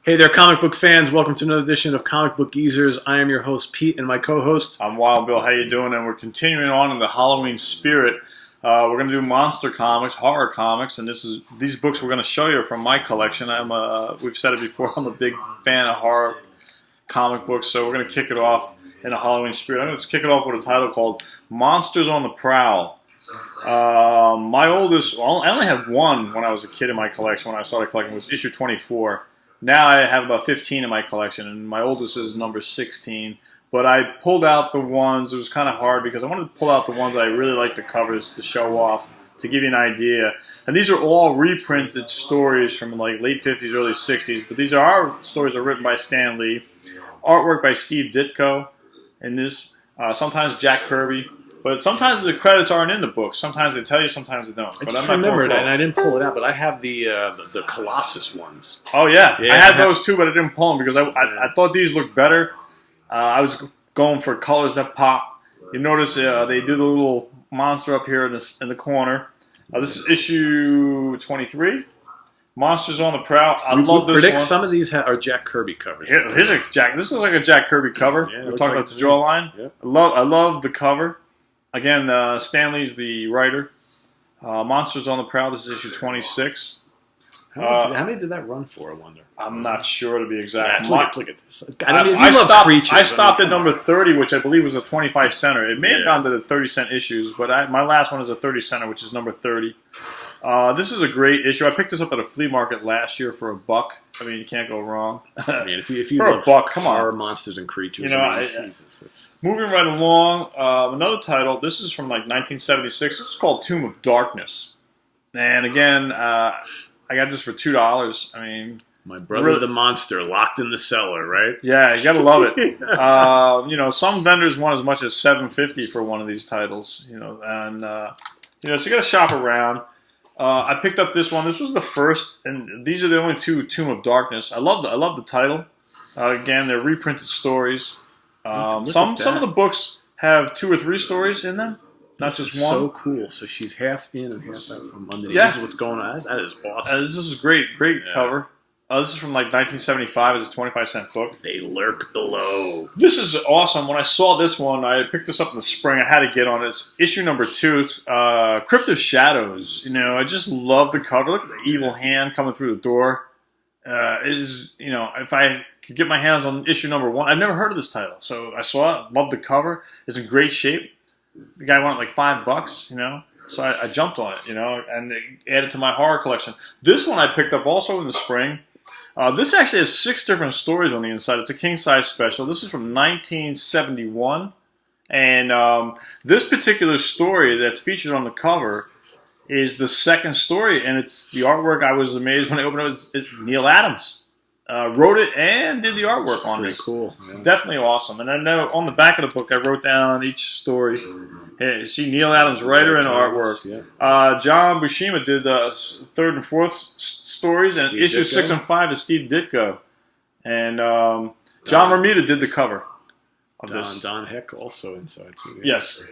Hey there, comic book fans. Welcome to another edition of Comic Book Geezers. I am your host, Pete, and my co-host... I'm Wild Bill. How you doing? And we're continuing on in the Halloween spirit. We're going to do monster comics, horror comics, and these books we're going to show you are from my collection. We've said it before, I'm a big fan of horror comic books, so we're going to kick it off in a Halloween spirit. I'm going to kick it off with a title called Monsters on the Prowl. My oldest, I only had one when I was a kid in my collection when I started collecting, was issue 24. Now I have about 15 in my collection, and my oldest is number 16. But I pulled out the ones, it was kind of hard because I wanted to pull out the ones that I really like the covers to show off, to give you an idea. And these are all reprinted stories from like late 50s, early 60s. But these are our stories are written by Stan Lee. Artwork by Steve Ditko. And this, sometimes Jack Kirby. But sometimes the credits aren't in the book. Sometimes they tell you, sometimes they don't. I just remembered, and I didn't pull it out, but I have the Colossus ones. Oh, yeah. I had those too, but I didn't pull them because I thought these looked better. I was going for colors that pop. You notice they do the little monster up here in the corner. This is issue 23. Monsters on the Prowl. I love this one. Predict some of these are Jack Kirby covers. Here's a Jack. This is like a Jack Kirby cover. Yeah, we're talking about the jawline. Yep. I love the cover. Again, Stan Lee's the writer. Monsters on the Prowl. This is issue 26. How many did that run for, I wonder? I'm not sure to be exact. Yeah, look at this. I stopped at number 30, which I believe was a 25 center. It may have gone to the 30 cent issues, but my last one is a 30 center, which is number 30. This is a great issue. I picked this up at a flea market last year for $1. I mean, you can't go wrong. I mean, if you for love $1, come on. horror monsters and creatures, Jesus, moving right along. Another title. This is from like 1976. It's called Tomb of Darkness. And again, I got this for $2. I mean, my brother the monster locked in the cellar, right? Yeah, you gotta love it. Some vendors want as much as $7.50 for one of these titles. So you gotta shop around. I picked up this one. This was the first, and these are the only two Tomb of Darkness. I love the title. Again, they're reprinted stories. Some of the books have 2 or 3 stories in them. Not just one. So cool. So she's half in and half out from underneath. Yeah. This is what's going on. That is awesome. This is great cover. This is from like 1975. It's a 25-cent book. They lurk below. This is awesome. When I saw this one, I picked this up in the spring. I had to get on it. It's issue number 2. It's, Crypt of Shadows. I just love the cover. Look at the evil hand coming through the door. If I could get my hands on issue number 1, I've never heard of this title. So I saw it. Loved the cover. It's in great shape. The guy wanted like $5, So I jumped on it, and added to my horror collection. This one I picked up also in the spring. This actually has 6 different stories on the inside. It's a king-size special. This is from 1971. And this particular story that's featured on the cover is the second story. And it's the artwork. I was amazed when I opened it. It's Neil Adams. Wrote it and did the artwork on this. Cool. Yeah. Definitely awesome. And I know on the back of the book, I wrote down each story. Hey, see Neil Adams, writer and artwork. Yeah. John Buscema did the 3rd and 4th stories, and issue 6 and 5 is Steve Ditko. And John Romita did the cover of this. Don Heck also inside too. Yes.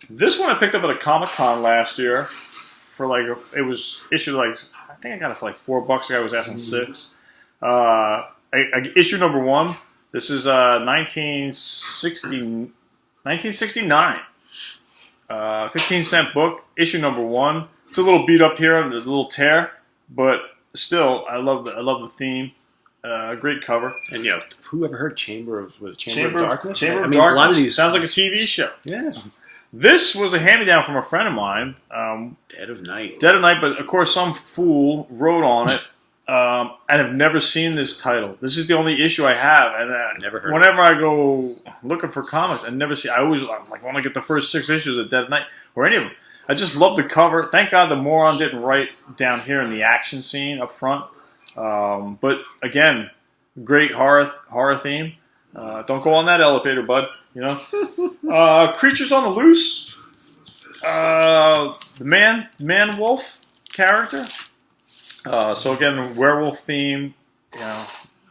This one I picked up at a Comic-Con last year for it was issued I think I got it for like $4. The guy was asking $6. Issue number 1. This is 1969. 15-cent book. Issue number 1. It's a little beat up here. There's a little tear, but still, I love the theme. Great cover. And who ever heard Chamber of Darkness? Chamber of Darkness. A lot of these sounds like a TV show. Yeah. This was a hand-me-down from a friend of mine. Dead of Night. But of course some fool wrote on it. And I've never seen this title. This is the only issue I have. And never heard whenever I go looking for comics, I never see. I always want to get the first 6 issues of Dead of Night or any of them. I just love the cover. Thank God the moron didn't write down here in the action scene up front. But again, great horror theme. Don't go on that elevator, bud. Creatures on the Loose. The man wolf character. So again, werewolf theme.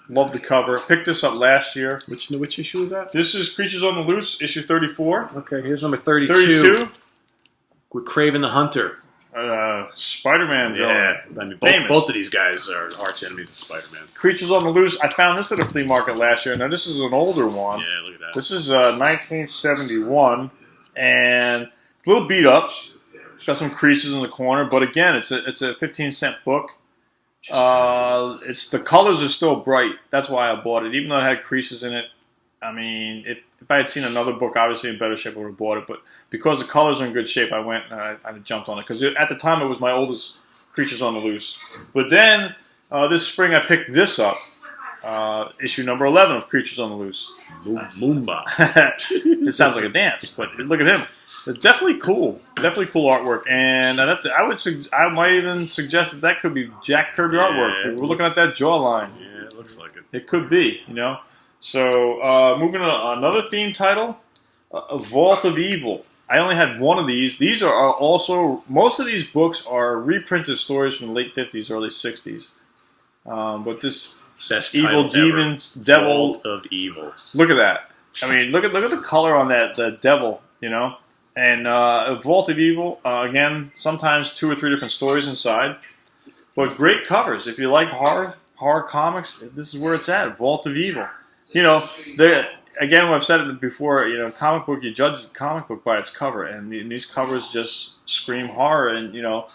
Love the cover. Picked this up last year. Which issue is that? This is Creatures on the Loose, issue 34. Okay, here's number 32. 32. With Craven the Hunter. Spider-Man Yeah, villain. I mean, both of these guys are arch enemies of Spider-Man. Creatures on the Loose. I found this at a flea market last year. Now, this is an older one. Yeah, look at that. This is 1971, and a little beat up. Got some creases in the corner, but again, it's a 15-cent book. The colors are still bright. That's why I bought it, even though it had creases in it. I mean, if I had seen another book, obviously in better shape, I would have bought it. But because the colors are in good shape, I went and I jumped on it. Because at the time, it was my oldest Creatures on the Loose. But then, this spring, I picked this up. Issue number 11 of Creatures on the Loose. Moomba. It sounds like a dance, but look at him. It's definitely cool. Definitely cool artwork. And I might even suggest that could be Jack Kirby artwork. We're looking at that jawline. Yeah, it looks like it. It could be, you know. So, moving on, another theme title, A Vault of Evil. I only had one of these. These are also, most of these books are reprinted stories from the late 50s, early 60s. But this Best Evil Demons, Devil. Vault of Evil. Look at that. I mean, look at the color on that, the devil, you know. And A Vault of Evil, again, sometimes 2 or 3 different stories inside. But great covers. If you like horror comics, this is where it's at, Vault of Evil. You know, again, I've said it before, you know, comic book, you judge the comic book by its cover, and these covers just scream horror, and, you know.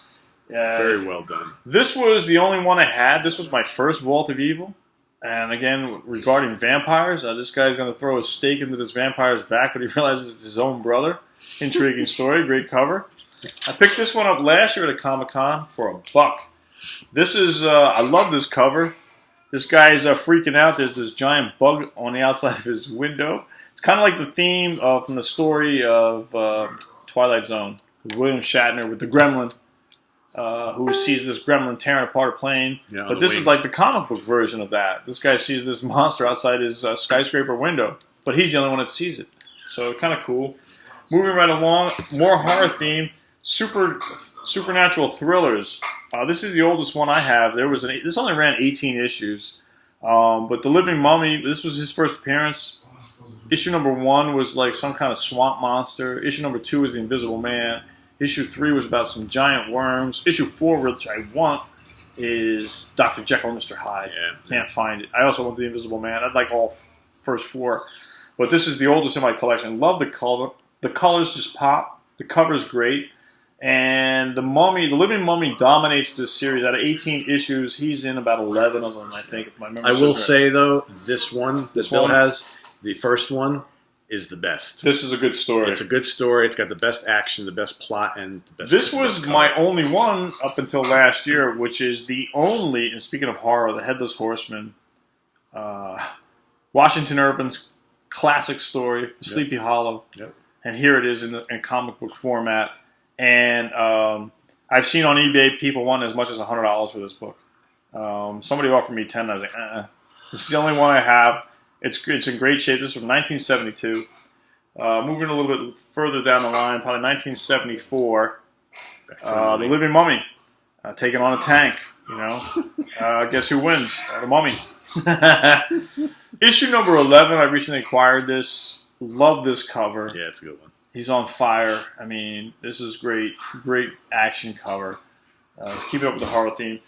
Very well done. This was the only one I had. This was my first Vault of Evil. And again, regarding vampires, this guy's going to throw a stake into this vampire's back, but he realizes it's his own brother. Intriguing story, great cover. I picked this one up last year at a Comic-Con for $1. This is, I love this cover. This guy's freaking out. There's this giant bug on the outside of his window. It's kind of like the theme from the story of Twilight Zone. With William Shatner with the gremlin, who sees this gremlin tearing apart a plane. Yeah, but this is like the comic book version of that. This guy sees this monster outside his skyscraper window, but he's the only one that sees it. So kind of cool. Moving right along, more horror theme, supernatural thrillers. This is the oldest one I have. This only ran 18 issues. But The Living Mummy, this was his first appearance. Issue number 1 was like some kind of swamp monster. Issue number 2 was The Invisible Man. Issue 3 was about some giant worms. Issue 4, which I want, is Dr. Jekyll and Mr. Hyde. Yeah. Can't find it. I also want The Invisible Man. I'd like all first 4. But this is the oldest in my collection. Love the color. The colors just pop. The cover's great. And the Living Mummy dominates this series. Out of 18 issues, he's in about 11 of them, I think, if my memory serves. I will say, though, this one, Bill has, the first one, is the best. This is a good story. It's a good story. It's got the best action, the best plot, and the best. This was my only one up until last year, which is the only, and speaking of horror, the Headless Horseman, Washington Irving's classic story, Sleepy Hollow. Yep. And here it is in comic book format. And I've seen on eBay people want as much as $100 for this book. Somebody offered me $10. I was like, This is the only one I have. It's in great shape. This is from 1972. Moving a little bit further down the line, probably 1974. The Living Mummy taking on a tank. You know, guess who wins? The Mummy. Issue number 11. I recently acquired this. Love this cover. Yeah, it's a good one. He's on fire. I mean, this is great. Great action cover. Keep it up with the horror theme.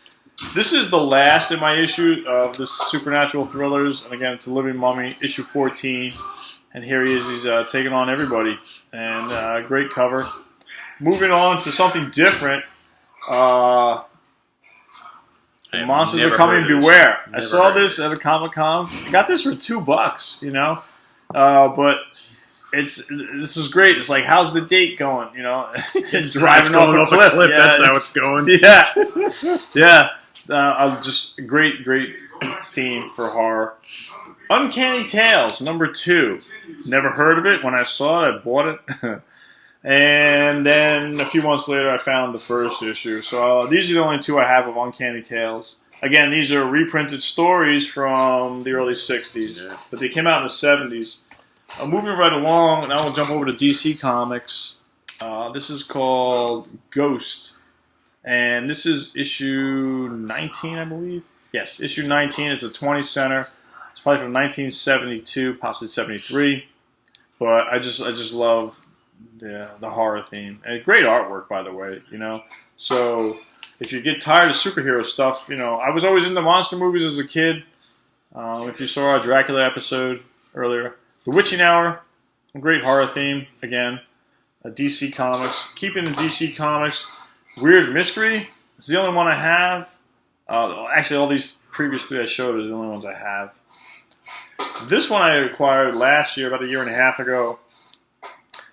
This is the last in my issue of the supernatural thrillers. And again, it's The Living Mummy, issue 14. And here he is. He's taking on everybody. And great cover. Moving on to something different. Monsters Are Coming, Beware. I saw this at a Comic-Con. I got this for $2, you know. But this is great. It's like, how's the date going? You know, it's driving off a cliff. Yeah, that's how it's going. Yeah, yeah. Just great theme for horror. Uncanny Tales number 2. Never heard of it. When I saw it, I bought it. And then a few months later, I found the first issue. So these are the only 2 I have of Uncanny Tales. Again, these are reprinted stories from the early 60s, but they came out in the 70s. Moving right along, and I will jump over to DC Comics. This is called Ghost, and this is issue 19, I believe. Yes, issue 19. It's a 20-center. It's probably from 1972, possibly 73. But I just love the horror theme, and great artwork, by the way. You know, So if you get tired of superhero stuff, I was always into monster movies as a kid. If you saw our Dracula episode earlier. The Witching Hour, a great horror theme, again. DC Comics. Keeping the DC Comics. Weird Mystery is the only one I have. Actually, all these previous 3 I showed are the only ones I have. This one I acquired last year, about a year and a half ago.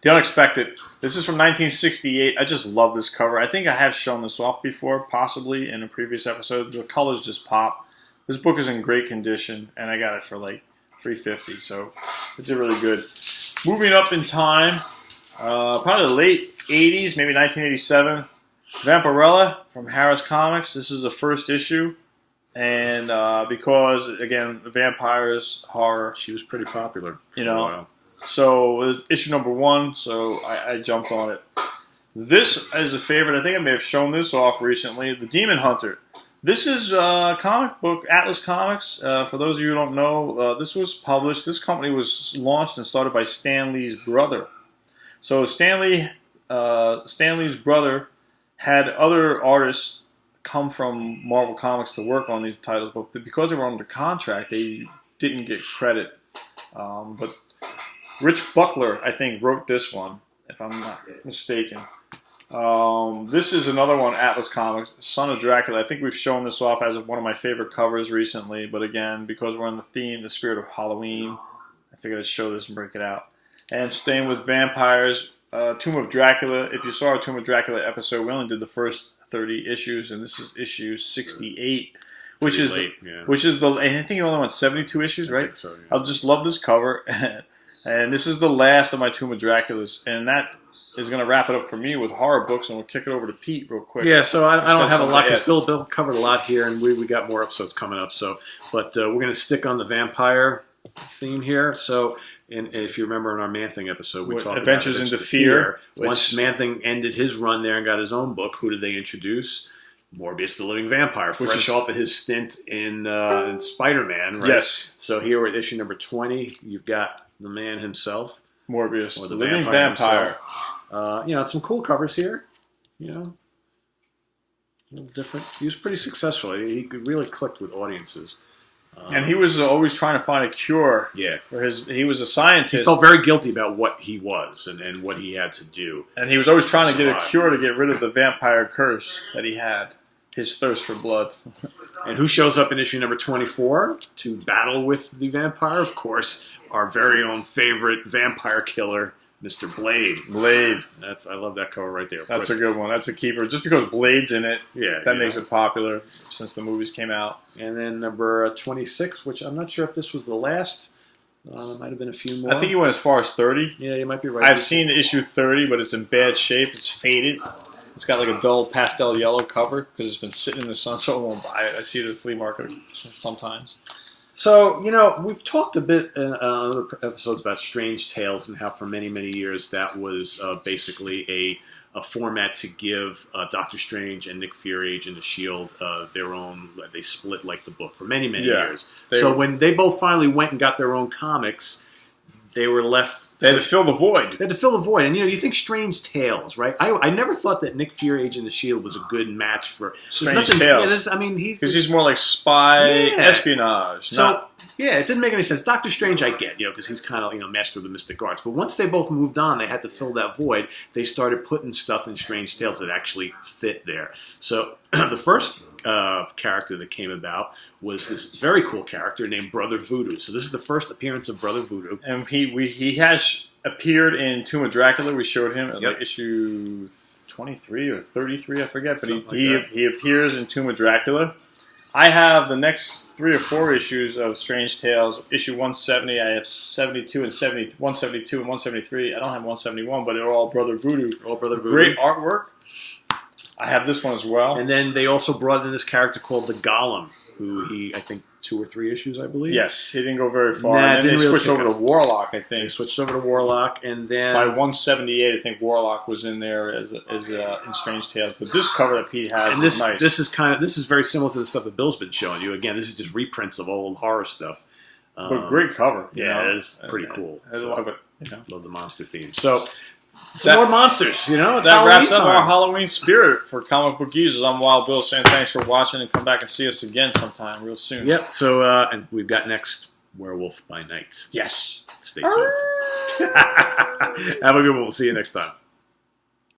The Unexpected. This is from 1968. I just love this cover. I think I have shown this off before, possibly in a previous episode. The colors just pop. This book is in great condition, and I got it for like $3.50, so it's really good. Moving up in time, probably the late 80s, maybe 1987. Vampirella from Harris Comics. This is the first issue. And because, again, vampires, horror. She was pretty popular. So it was issue number 1, so I jumped on it. This is a favorite. I think I may have shown this off recently. The Demon Hunter. This is a comic book, Atlas Comics. For those of you who don't know, this was published. This company was launched and started by Stan Lee's brother. So Stan Lee's brother had other artists come from Marvel Comics to work on these titles, but because they were under contract, they didn't get credit. But Rich Buckler, I think, wrote this one, if I'm not mistaken. This is another one, Atlas Comics, Son of Dracula. I think we've shown this off as one of my favorite covers recently, but again, because we're on the theme, the spirit of Halloween, I figured I'd show this and break it out. And staying with vampires, Tomb of Dracula. If you saw our Tomb of Dracula episode, we only did the first 30 issues, and this is issue 68, which is late, and I think you only want 72 issues, right? I think so, yeah. I just love this cover. And this is the last of my Tomb of Draculas. And that is going to wrap it up for me with horror books. And we'll kick it over to Pete real quick. Yeah, so I don't have a lot because Bill covered a lot here. And we got more episodes coming up. But we're going to stick on the vampire theme here. So if you remember in our Man-Thing episode, we talked Adventures about into Fear. Once Man-Thing ended his run there and got his own book, who did they introduce? Morbius the Living Vampire, fresh off of his stint in Spider-Man, right? Yes. So here we're at issue number 20. You've got the man himself. Morbius, or the Living Vampire. Some cool covers here. A little different. He was pretty successful. He really clicked with audiences. And he was always trying to find a cure. Yeah. He was a scientist. He felt very guilty about what he was and what he had to do. And he was always trying to get a cure to get rid of the vampire curse that he had. His thirst for blood. And who shows up in issue number 24 to battle with the vampire? Of course, our very own favorite vampire killer, Mr. Blade. I love that cover right there. That's a good one. That's a keeper. Just because Blade's in it, that makes it popular since the movies came out. And then number 26, which I'm not sure if this was the last. Might have been a few more. I think he went as far as 30. Yeah, you might be right. I've seen issue 30, but it's in bad shape. It's faded. It's got like a dull pastel yellow cover because it's been sitting in the sun, so I won't buy it. I see it at the flea market sometimes. So, we've talked a bit in other episodes about Strange Tales and how for many, many years that was basically a format to give Doctor Strange and Nick Fury, Agent of S.H.I.E.L.D., their own, they split like the book for many, many years. When they both finally went and got their own comics, they were left... They had to fill the void. They had to fill the void. And, you think Strange Tales, right? I never thought that Nick Fury, Agent of S.H.I.E.L.D. was a good match for... Strange Tales. Because he's more like spy, espionage. It didn't make any sense. Doctor Strange, I get, because he's kind of, master of the mystic arts. But once they both moved on, they had to fill that void. They started putting stuff in Strange Tales that actually fit there. So the first character that came about was this very cool character named Brother Voodoo. So this is the first appearance of Brother Voodoo. And he has appeared in Tomb of Dracula. We showed him at like issue 23 or 33, I forget. But he appears in Tomb of Dracula. I have the next 3 or 4 issues of Strange Tales. Issue 170, I have 72 and 172 and 173. I don't have 171, but they're all Brother Voodoo. Great artwork. I have this one as well. And then they also brought in this character called the Golem, who I think 2 or 3 issues, I believe. Yes, he didn't go very far. And then they switched over to Warlock, I think. They switched over to Warlock, and then... By 178, I think Warlock was in there as in Strange Tales. But this cover that Pete has is nice. This is very similar to the stuff that Bill's been showing you. Again, this is just reprints of old horror stuff. But great cover. Yeah, it is pretty cool. I love it. Love the monster theme. So... Some more monsters, you know? It's that Halloween wraps up time. our Halloween spirit for Comic Book Users. I'm Wild Bill saying thanks for watching, and come back and see us again sometime real soon. Yep, so, and we've got next Werewolf by Night. Yes. Stay tuned. Have a good one. We'll see you next time.